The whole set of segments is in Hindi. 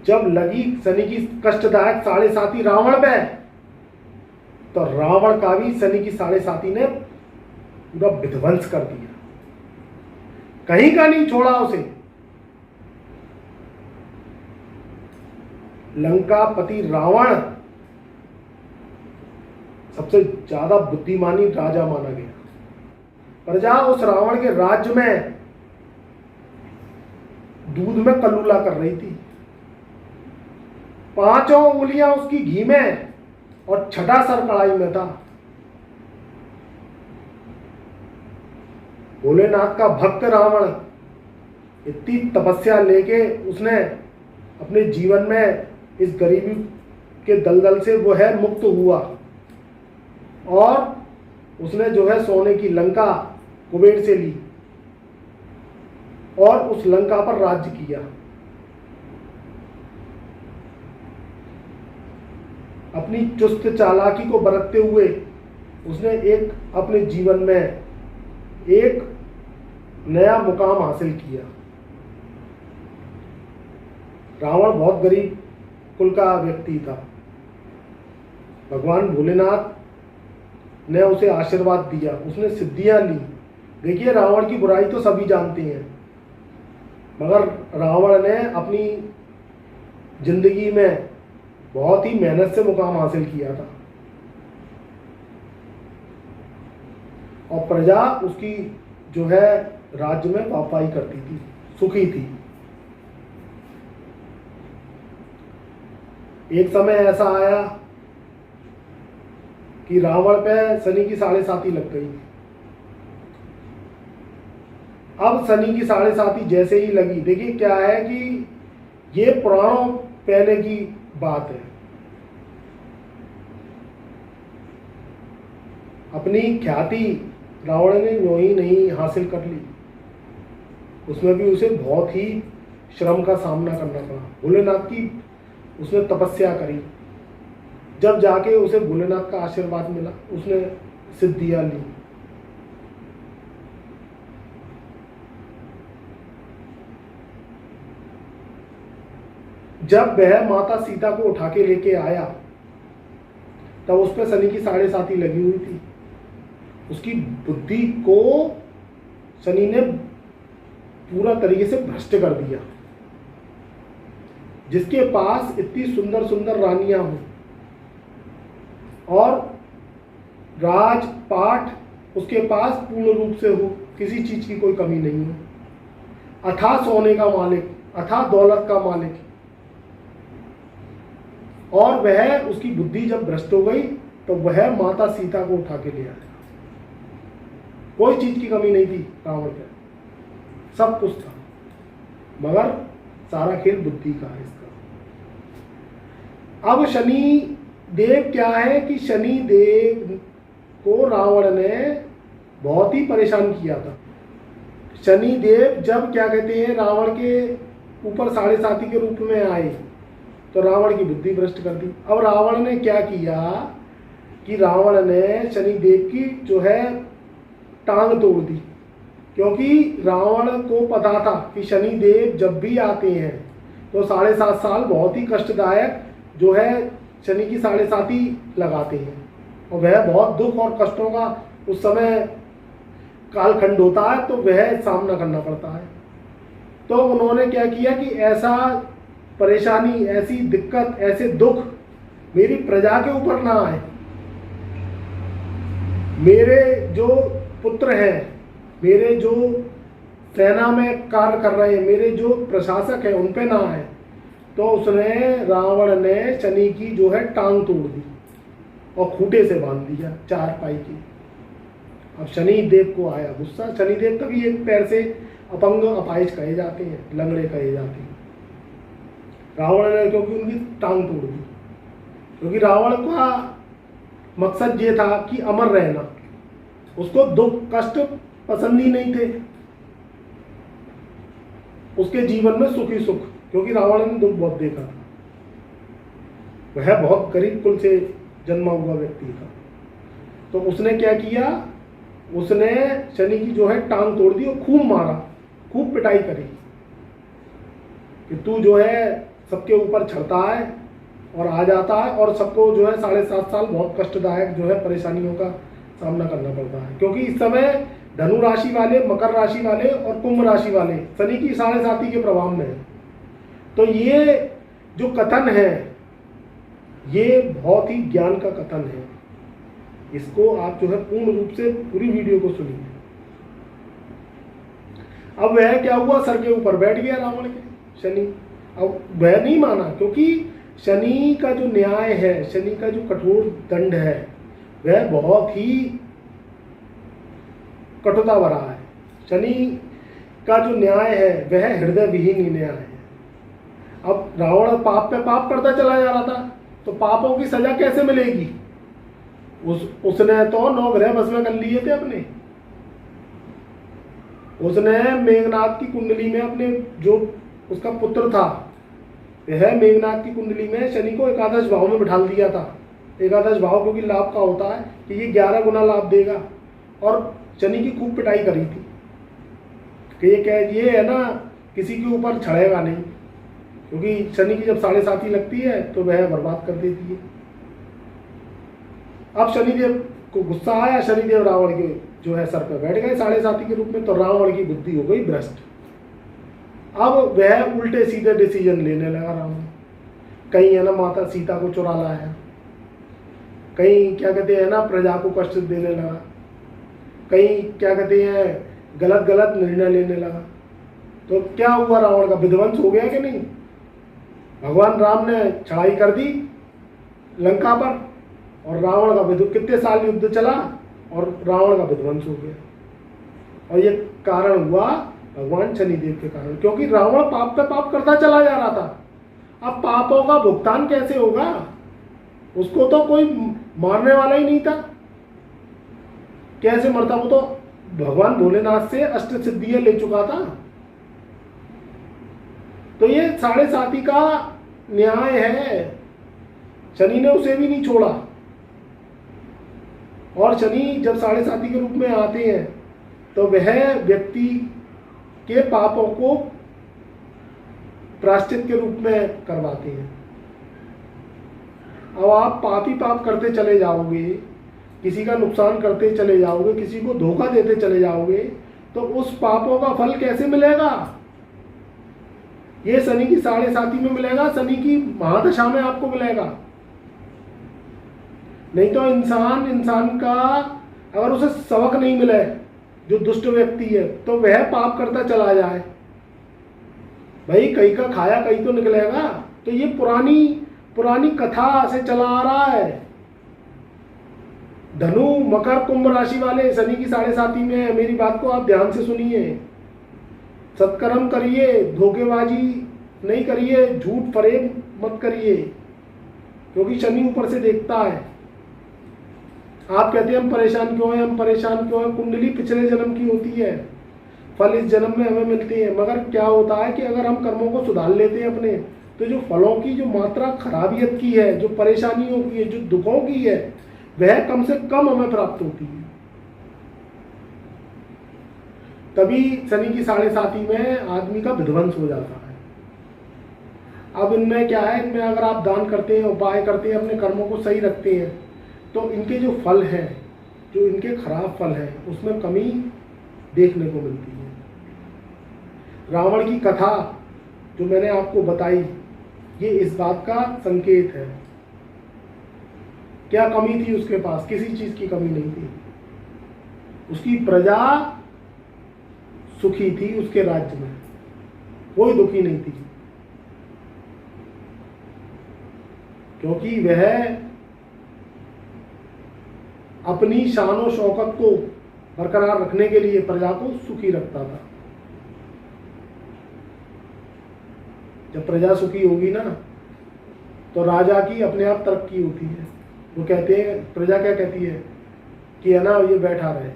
जब लगी शनि की कष्टदायक साढ़े साती रावण पे, तो रावण का भी शनि की साढ़े साती ने पूरा विध्वंस कर दिया, कहीं का नहीं छोड़ा उसे। लंकापति रावण सबसे ज्यादा बुद्धिमानी राजा माना गया। प्रजा उस रावण के राज्य में दूध में कलूला कर रही थी, 5 उंगलियां उसकी घी में और 6ठा सर कढ़ाई में था। भोलेनाथ का भक्त रावण इतनी तपस्या लेके उसने अपने जीवन में इस गरीबी के दलदल से वो है मुक्त हुआ, और उसने जो है सोने की लंका कुबेर से ली और उस लंका पर राज्य किया। अपनी चुस्त चालाकी को बरतते हुए उसने एक अपने जीवन में एक नया मुकाम हासिल किया। रावण बहुत गरीब कुल का व्यक्ति था। भगवान भोलेनाथ ने उसे आशीर्वाद दिया, उसने सिद्धियां ली। देखिए, रावण की बुराई तो सभी जानते हैं, मगर रावण ने अपनी जिंदगी में बहुत ही मेहनत से मुकाम हासिल किया था, और प्रजा उसकी जो है राज्य में वाहवाही करती थी, सुखी थी। एक समय ऐसा आया कि रावण पे शनि की साढ़े साती लग गई। अब शनि की साढ़े साती जैसे ही लगी, देखिए क्या है कि ये पुराणों पहले की बात है। अपनी ख्याति रावण ने यूं ही नहीं हासिल कर ली, उसमें भी उसे बहुत ही श्रम का सामना करना पड़ा। भोलेनाथ की उसने तपस्या करी, जब जाके उसे भोलेनाथ का आशीर्वाद मिला, उसने सिद्धियां ली। जब वह माता सीता को उठा के लेके आया, तब उस पर शनि की साढ़े साती लगी हुई थी। उसकी बुद्धि को शनि ने पूरा तरीके से भ्रष्ट कर दिया। जिसके पास इतनी सुंदर सुंदर रानियां हों और राजपाट उसके पास पूर्ण रूप से हो, किसी चीज की कोई कमी नहीं हो, अथाह सोने का मालिक, अथाह दौलत का मालिक, और वह उसकी बुद्धि जब भ्रष्ट हो गई तो वह माता सीता को उठा के ले आया। कोई चीज की कमी नहीं थी रावण के, सब कुछ था, मगर सारा खेल बुद्धि का है इसका। अब शनि देव क्या है कि शनि देव को रावण ने बहुत ही परेशान किया था। शनि देव जब क्या कहते हैं रावण के ऊपर साढ़े साती के रूप में आए तो रावण की बुद्धि भ्रष्ट कर दी। अब रावण ने क्या किया कि रावण ने शनि देव की जो है टांग तोड़ दी, क्योंकि रावण को पता था कि शनि देव जब भी आते हैं तो 7.5 साल बहुत ही कष्टदायक जो है शनि की साढ़े साती लगाते हैं, और वह बहुत दुख और कष्टों का उस समय कालखंड होता है, तो वह सामना करना पड़ता है। तो उन्होंने क्या किया कि ऐसा परेशानी, ऐसी दिक्कत, ऐसे दुख मेरी प्रजा के ऊपर ना आए, मेरे जो पुत्र हैं, मेरे जो सेना में कार्य कर रहे हैं, मेरे जो प्रशासक हैं, उन पे ना आए। तो उसने रावण ने शनि की जो है टांग तोड़ दी और खूंटे से बांध दिया 4 पाई की। अब शनि देव को आया गुस्सा। शनि देव तभी एक पैर से अपंग, अपाहिज कहे जाते हैं, लंगड़े कहे जाते हैं। रावण ने क्योंकि उनकी टांग तोड़ दी, क्योंकि रावण का मकसद ये था कि अमर रहना, उसको दुख कष्ट पसंद ही नहीं थे, उसके जीवन में सुख ही सुख, क्योंकि रावण ने दुख बहुत देखा था। वह बहुत गरीब कुल से जन्मा हुआ व्यक्ति था। तो उसने क्या किया, उसने शनि की जो है टांग तोड़ दी और खूब मारा, खूब पिटाई करी कि तू जो है सबके ऊपर चढ़ता है और आ जाता है, और सबको जो है 7.5 साल बहुत कष्टदायक जो है परेशानियों का सामना करना पड़ता है। क्योंकि इस समय धनु राशि वाले, मकर राशि वाले और कुंभ राशि वाले शनि की 7.5 के प्रभाव में है। तो ये जो कथन है ये बहुत ही ज्ञान का कथन है, इसको आप जो है पूर्ण रूप से पूरी वीडियो को सुनिए। अब वह क्या हुआ, सर के ऊपर बैठ गया रावण के शनि। अब वह नहीं माना, क्योंकि शनि का जो न्याय है, शनि का जो कठोर दंड है वह बहुत ही कठोरता भरा है। शनि का जो न्याय है वह हृदय विहीन न्याय है। अब रावण पाप पे पाप करता चला जा रहा था, तो पापों की सजा कैसे मिलेगी? उसने तो 9 ग्रह भस्म कर लिए थे अपने। उसने मेघनाथ की कुंडली में अपने जो उसका पुत्र था, वह मेघनाथ की कुंडली में शनि को एकादश भाव में बिठा दिया था। एकादश भाव क्योंकि लाभ का होता है कि ये 11 गुना लाभ देगा, और शनि की खूब पिटाई करी थी कि ये है ना किसी के ऊपर चढ़ेगा नहीं, क्योंकि शनि की जब 7.5 लगती है तो वह बर्बाद कर देती है। अब शनिदेव को गुस्सा आया, शनिदेव रावण के जो है सर पर बैठ गए 7.5 के रूप में, तो रावण की बुद्धि हो गई भ्रष्ट। अब वह उल्टे सीधे डिसीजन लेने लगा रावण। कहीं है ना माता सीता को चुरा लाया, कहीं क्या कहते हैं ना प्रजा को कष्ट देने लगा, कहीं क्या कहते हैं गलत गलत निर्णय लेने लगा। तो क्या हुआ, रावण का विध्वंस हो गया कि नहीं? भगवान राम ने चढ़ाई कर दी लंका पर, और रावण का कितने साल युद्ध चला और रावण का विध्वंस हो गया। और ये कारण हुआ भगवान शनिदेव के कारण, क्योंकि रावण पाप पे पाप करता चला जा रहा था। अब पापों का भुगतान कैसे होगा? उसको तो कोई मारने वाला ही नहीं था, कैसे मरता? वो तो भगवान भोलेनाथ से अष्ट सिद्धियां ले चुका था। तो ये 7.5 का न्याय है, शनि ने उसे भी नहीं छोड़ा। और शनि जब 7.5 के रूप में आते हैं तो वह व्यक्ति के पापों को प्रायश्चित के रूप में करवाते हैं। अब आप पाप ही पाप करते चले जाओगे, किसी का नुकसान करते चले जाओगे, किसी को धोखा देते चले जाओगे, तो उस पापों का फल कैसे मिलेगा? ये शनि की 7.5 में मिलेगा, शनि की महादशा में आपको मिलेगा। नहीं तो इंसान का अगर उसे सबक नहीं मिले, जो दुष्ट व्यक्ति है, तो वह पाप करता चला जाए, भाई कहीं का खाया कहीं तो निकलेगा। तो ये पुरानी कथा से चला आ रहा है। धनु मकर कुंभ राशि वाले शनि की 7.5 में है। मेरी बात को आप ध्यान से सुनिए, सत्कर्म करिए, धोखेबाजी नहीं करिए, झूठ फरेब मत करिए, क्योंकि शनि ऊपर से देखता है। आप कहते हैं हम परेशान क्यों हैं, हम परेशान क्यों हैं? कुंडली पिछले जन्म की होती है, फल इस जन्म में हमें मिलते हैं। मगर क्या होता है कि अगर हम कर्मों को सुधार लेते हैं अपने, तो जो फलों की जो मात्रा खराबियत की है, जो परेशानियों की है, जो दुखों की है, वह कम से कम हमें प्राप्त होती है। तभी शनि की 7.5 में आदमी का विध्वंस हो जाता है। अब इनमें क्या है, इनमें अगर आप दान करते हैं, उपाय करते हैं, अपने कर्मों को सही रखते हैं, तो इनके जो फल हैं, जो इनके खराब फल हैं, उसमें कमी देखने को मिलती है। रावण की कथा जो मैंने आपको बताई, ये इस बात का संकेत है। क्या कमी थी उसके पास? किसी चीज की कमी नहीं थी। उसकी प्रजा सुखी थी, उसके राज्य में कोई दुखी नहीं थी, क्योंकि वह अपनी शान और शौकत को बरकरार रखने के लिए प्रजा को सुखी रखता था। जब प्रजा सुखी होगी ना, तो राजा की अपने आप तरक्की होती है। वो कहते हैं, प्रजा क्या कहती है कि है ना ये बैठा रहे,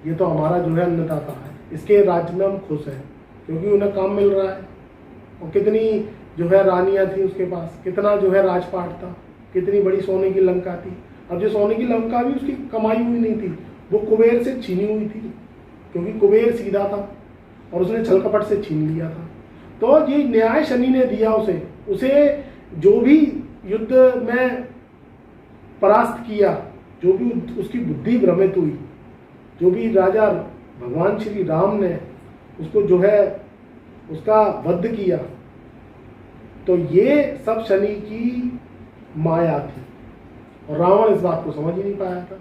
ये तो हमारा जो है अन्नदाता है, इसके राज्य में हम खुश हैं, क्योंकि उन्हें काम मिल रहा है। और कितनी जो है रानियां थी उसके पास, कितना जो है राजपाट था, कितनी बड़ी सोने की लंका थी। अब जो सोने की लंका भी उसकी कमाई हुई नहीं थी, वो कुबेर से छीनी हुई थी, क्योंकि कुबेर सीधा था और उसने छल कपट से छीन लिया था। तो ये न्याय शनि ने दिया उसे जो भी युद्ध में परास्त किया, जो भी उसकी बुद्धि भ्रमित हुई, जो भी राजा भगवान श्री राम ने उसको जो है उसका वध किया, तो ये सब शनि की माया थी और रावण इस बात को समझ ही नहीं पाया था।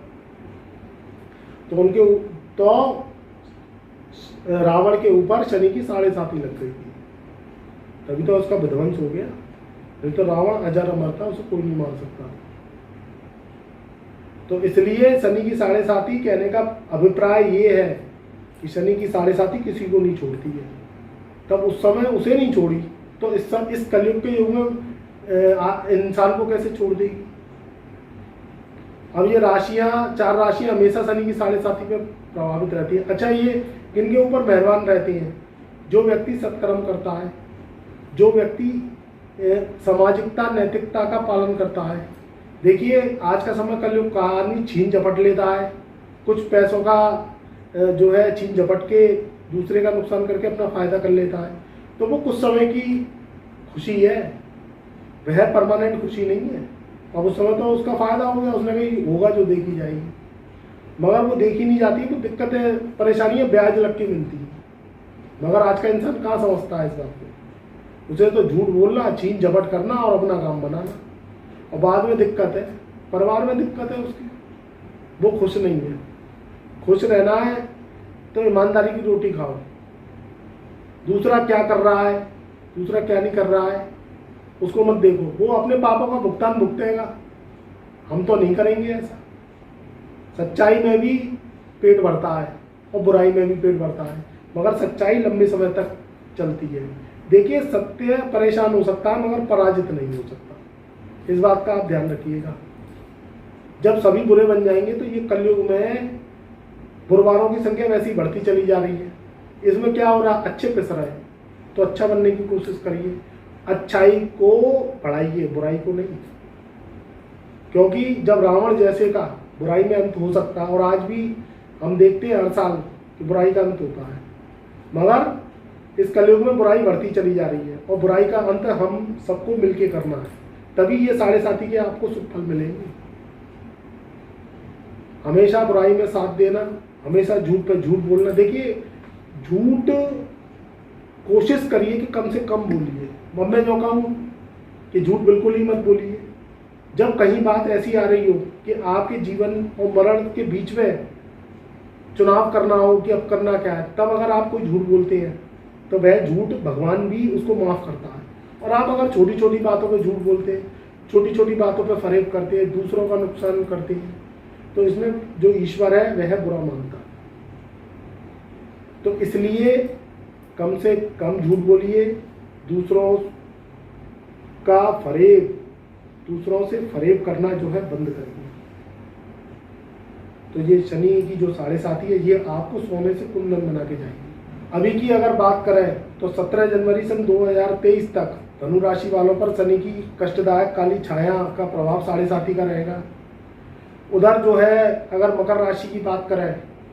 तो रावण के ऊपर शनि की 7.5 लग गई थी, तभी तो उसका विध्वंस हो गया। नहीं तो रावण अजर अमर था, उसे कोई नहीं मार सकता। तो इसलिए शनि की 7.5 कहने का अभिप्राय ये है कि शनि की 7.5 किसी को नहीं छोड़ती है। तब उस समय उसे नहीं छोड़ी तो इस कलयुग के युग में इंसान को कैसे छोड़ देगी। अब ये राशियां, 4 राशियां हमेशा शनि की 7.5 पे प्रभावित रहती है। अच्छा, ये किनके ऊपर मेहरबान रहती हैं? जो व्यक्ति सत्कर्म करता है, जो व्यक्ति सामाजिकता नैतिकता का पालन करता है। देखिए आज का समय कलयुग का आदमी छीन झपट लेता है, कुछ पैसों का जो है छीन झपट के दूसरे का नुकसान करके अपना फायदा कर लेता है। तो वो कुछ समय की खुशी है, वह परमानेंट खुशी नहीं है। अब उस समय तो उसका फायदा हो गया, उसने कहीं होगा जो देखी जाएगी, मगर वो देखी नहीं जाती। तो दिक्कतें परेशानियां ब्याज लग के मिलती है। मगर आज का इंसान कहाँ समझता है इस बात को। उसे तो झूठ बोलना, छीन झपट करना और अपना काम बनाना, और बाद में दिक्कत है, परिवार में दिक्कत है उसकी, वो खुश नहीं है। खुश रहना है तो ईमानदारी की रोटी खाओ। दूसरा क्या कर रहा है, दूसरा क्या नहीं कर रहा है, उसको मत देखो। वो अपने पापों का भुगतान भुगतेगा, हम तो नहीं करेंगे ऐसा। सच्चाई में भी पेट भरता है और बुराई में भी पेट भरता है, मगर सच्चाई लंबे समय तक चलती है। देखिए, सत्य परेशान हो सकता है मगर पराजित नहीं हो सकता। इस बात का आप ध्यान रखिएगा। जब सभी बुरे बन जाएंगे तो ये कलयुग में बुरवारों की संख्या वैसी बढ़ती चली जा रही है। इसमें क्या हो रहा है, अच्छे पिस रहे हैं, तो अच्छा बनने की कोशिश करिए, अच्छाई को बढ़ाइए, बुराई को नहीं। क्योंकि जब रावण जैसे का बुराई में अंत हो सकता है, और आज भी हम देखते हैं हर साल कि बुराई का अंत होता है, मगर इस कलयुग में बुराई बढ़ती चली जा रही है और बुराई का अंत हम सबको मिलके करना है। तभी ये 7.5 के आपको शुभ फल मिलेंगे। हमेशा बुराई में साथ देना, हमेशा झूठ पे झूठ बोलना। देखिए, झूठ कोशिश करिए कि कम से कम बोलिए। मैं जो कहूँ कि झूठ बिल्कुल ही मत बोलिए। जब कहीं बात ऐसी आ रही हो कि आपके जीवन और मरण के बीच में चुनाव करना हो कि अब करना क्या है, तब अगर आप कोई झूठ बोलते हैं तो वह झूठ भगवान भी उसको माफ़ करता है। और आप अगर छोटी छोटी बातों पे झूठ बोलते हैं, छोटी छोटी बातों पे फरेब करते हैं, दूसरों का नुकसान करते हैं, तो इसमें जो ईश्वर है वह बुरा मानता है। तो इसलिए कम से कम झूठ बोलिए, दूसरों का फरेब, दूसरों से फरेब करना जो है बंद करिए। तो ये शनि की जो 7.5 है, ये आपको सोने से कुंदन बना के जाएगी। अभी की अगर बात करें तो 17 जनवरी सन 2023 तक धनु राशि वालों पर शनि की कष्टदायक काली छाया का प्रभाव 7.5 का रहेगा। उधर जो है अगर मकर राशि की बात करें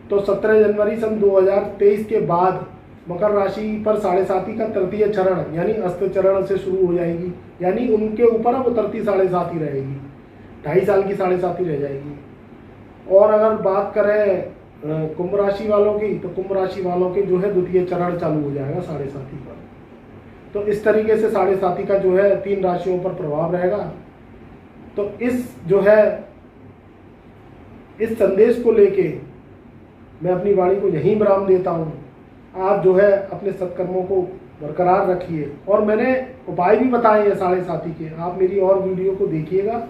तो 17 जनवरी सन 2023 के बाद मकर राशि पर 7.5 का तृतीय चरण यानी अस्त चरण से शुरू हो जाएगी, यानी उनके ऊपर अब उतरती 7.5 रहेगी, 2.5 साल की 7.5 रह जाएगी। और अगर बात करें कुंभ राशि वालों की, तो कुंभ राशि वालों के जो है द्वितीय चरण चालू हो जाएगा 7.5 पर। तो इस तरीके से 7.5 का जो है 3 राशियों पर प्रभाव रहेगा। तो इस जो है इस संदेश को लेके मैं अपनी वाणी को यहीं विराम देता हूँ। आप जो है अपने सत्कर्मों को बरकरार रखिए, और मैंने उपाय भी बताए हैं 7.5 के, आप मेरी और वीडियो को देखिएगा।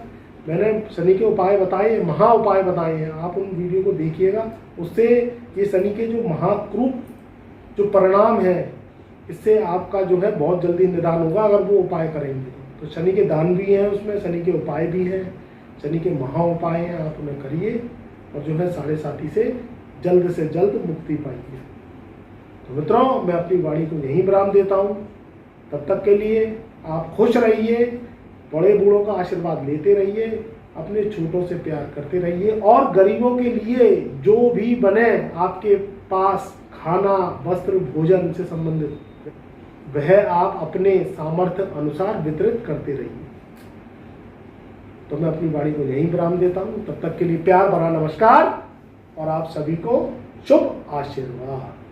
मैंने शनि के उपाय बताए हैं, महा उपाय बताए हैं, आप उन वीडियो को देखिएगा। उससे ये शनि के जो महाक्रूप जो परिणाम है, इससे आपका जो है बहुत जल्दी निदान होगा अगर वो उपाय करेंगे। तो शनि के दान भी हैं उसमें, शनि के उपाय भी हैं, शनि के महा उपाय हैं, आप उन्हें करिए और जो है 7.5 से जल्द मुक्ति पाइए। तो मित्रों, मैं अपनी वाणी को यहीं विराम देता हूँ। तब तक के लिए आप खुश रहिए, बड़े बूढ़ों का आशीर्वाद लेते रहिए, अपने छोटों से प्यार करते रहिए, और गरीबों के लिए जो भी बने आपके पास खाना, वस्त्र, भोजन से संबंधित वह आप अपने सामर्थ्य अनुसार वितरित करते रहिए। तो मैं अपनी वाणी को यहीं विराम देता हूँ। तब तक के लिए प्यार भरा नमस्कार और आप सभी को शुभ आशीर्वाद।